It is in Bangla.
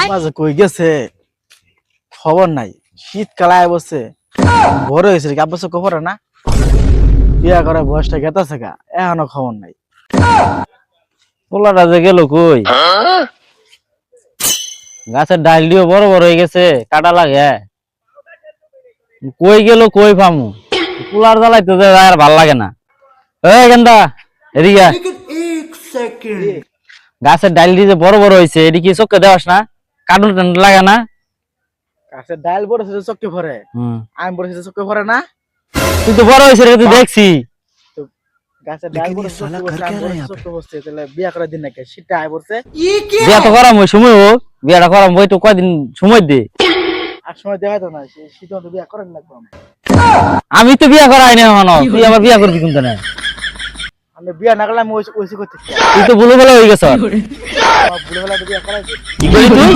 মাঝে কই গেছে খবর নাই, শীতকাল আয় বসছে, বড় হয়েছে কি আব্বাস খবর না, বিয়া করে বয়সটা গেতাছে গা, এখনো খবর নাই। পোলাটা যে গেল কই? গাছের ডালটিও বড় বড় হয়ে গেছে, কাটা লাগে। কই গেল কই পামু? পোলার জ্বালাইতে যে আর ভাল লাগে না। এই গেন্দা এদিকে আয়। গাছের ডালটি যে বড় বড় হয়েছে এটি কি চোখে দেওয়াস না? কাটুন টান্ডু লাগে না? গাছের ডাল বড় হয়েছে চোখে ভরে, আমি বড় হয়েছে চোখে ভরে না। তুই তো বড় হয়েছে তুই দেখছি। গাছের ডাল বড় চোখে বসছে, তাহলে বিয়া করার দিন নাকি শীতটা আয় পড়ছে। বিয়া তো করাম ওই সময় হোক, বিয়াটা করাম ওই তো কয়দিন সময় দে। আর সময় দেখা তো না, শীত তো বিয়া করেন লাগবে। আমি তো বিয়া করাই না এখনো, তুই আবার বিয়া করবি কিন্তু না। আমি বিয়া না করলে আমি ওইসি করতে তুই তো ভুলে হয়ে গেছ। ভুলে গেলে বিয়া করাই কি করলি তুই?